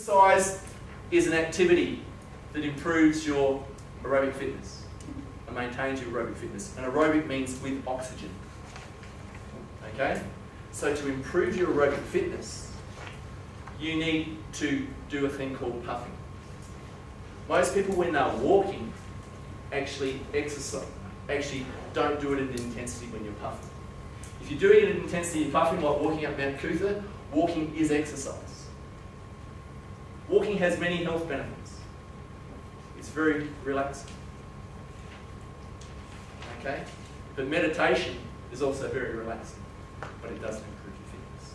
Exercise is an activity that improves your aerobic fitness and maintains your aerobic fitness. And aerobic means with oxygen. Okay? So to improve your aerobic fitness, you need to do a thing called puffing. Most people, when they're walking, actually don't do it at an intensity when you're puffing. If you're doing it at an intensity you're puffing, like walking up Mount Cootha, walking is exercise. Walking has many health benefits. It's very relaxing. Okay? But meditation is also very relaxing, but it doesn't improve your fitness.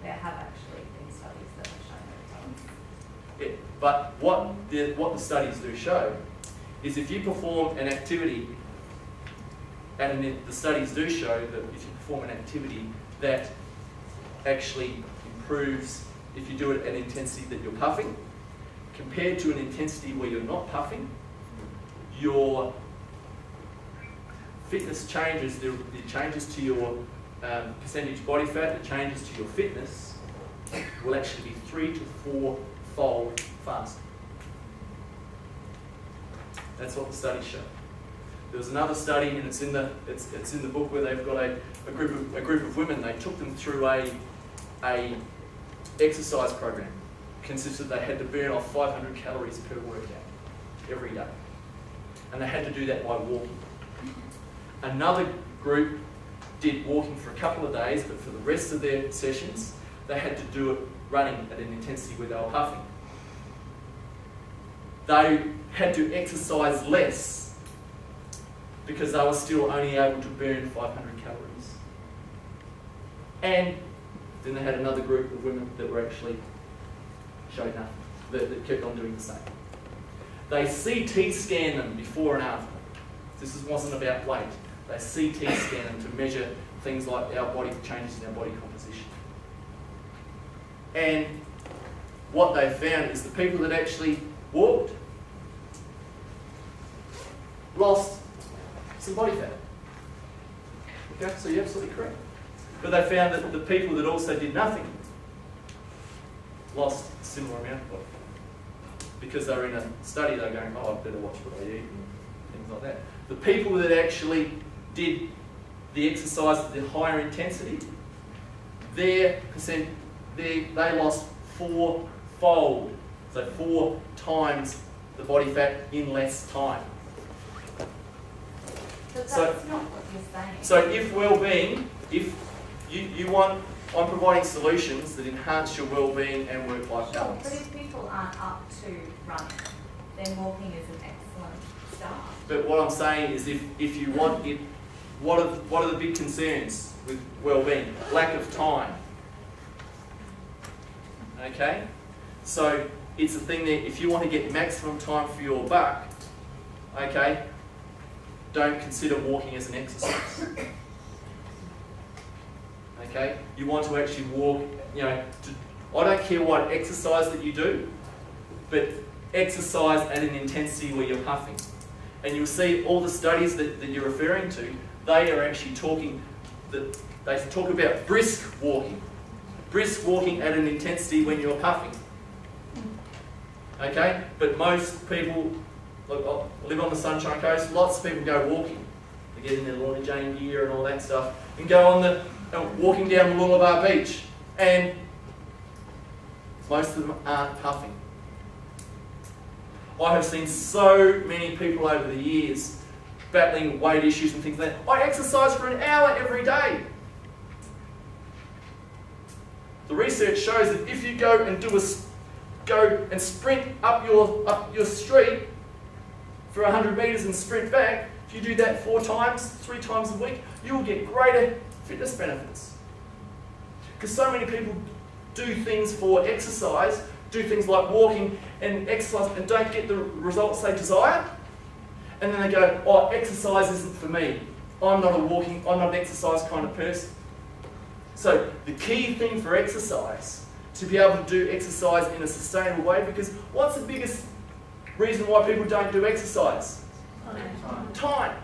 There have actually been studies that have shown that it does. Yeah, but what the studies do show is if you perform an activity, and the studies do show that if you perform an activity that actually improves, if you do it at an intensity that you're puffing, compared to an intensity where you're not puffing, your fitness changes, the changes to your percentage body fat, the changes to your fitness will actually be 3 to 4-fold faster. That's what the studies show. There was another study, and it's in the book, where they've got a group of women. They took them through a exercise program. Consisted they had to burn off 500 calories per workout every day, and they had to do that by walking. Another group did walking for a couple of days, but for the rest of their sessions, they had to do it running at an intensity where they were puffing. They had to exercise less because they were still only able to burn 500 calories. And then they had another group of women that were actually showing nothing, that kept on doing the same. They CT scanned them before and after. This wasn't about weight. They CT scan them to measure things like our body changes in our body composition. And what they found is the people that actually walked lost some body fat. Okay, so you're absolutely correct. But they found that the people that also did nothing lost a similar amount of body fat. Because they were in a study, they were going, oh, I better watch what I eat and things like that. The people that actually did the exercise at the higher intensity, they lost 4-fold, so 4 times the body fat in less time. But that's not what you're saying. So if well-being, if you want, I'm providing solutions that enhance your well-being and work-life balance. But if people aren't up to running, then walking is an excellent start. But what I'm saying is if you want it, what are the big concerns with well-being? Lack of time. Okay? So it's a thing that if you want to get maximum time for your buck, okay, don't consider walking as an exercise. Okay? You want to actually walk, you know, I don't care what exercise that you do, but exercise at an intensity where you're puffing. And you'll see all the studies that you're referring to, they are actually talking, they talk about brisk walking. Brisk walking at an intensity when you're puffing. Okay? But most people, look, I live on the Sunshine Coast, lots of people go walking. They get in their Lorna Jane gear and all that stuff, and go on walking down Mooloolaba Beach, and most of them aren't puffing. I have seen so many people over the years battling weight issues and things like that. I exercise for an hour every day. The research shows that if you go and sprint up your street for 100 metres and sprint back, if you do that 4 times, 3 times a week, you will get greater fitness benefits. Because so many people do things for exercise, do things like walking and exercise, and don't get the results they desire. And then they go, oh, exercise isn't for me. I'm not an exercise kind of person. So the key thing for exercise, to be able to do exercise in a sustainable way, because what's the biggest reason why people don't do exercise? Time.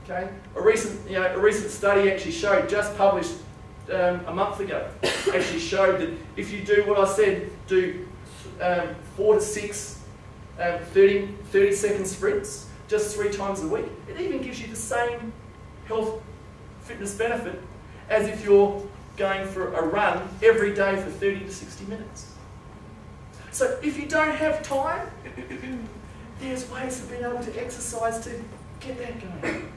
Okay? A recent study actually showed, just published a month ago actually showed that if you do what I said, do 4 to 6 30-second sprints just 3 times a week, it even gives you the same health fitness benefit as if you're going for a run every day for 30 to 60 minutes. So if you don't have time, there's ways of being able to exercise to get that going.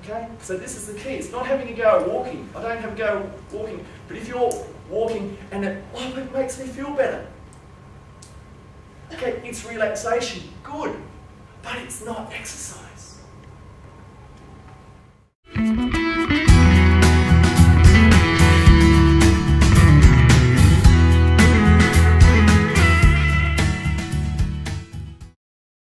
Okay? So this is the key. It's not having a go at walking. I don't have a go at walking. But if you're walking and it makes me feel better. Okay, it's relaxation. Good. But it's not exercise.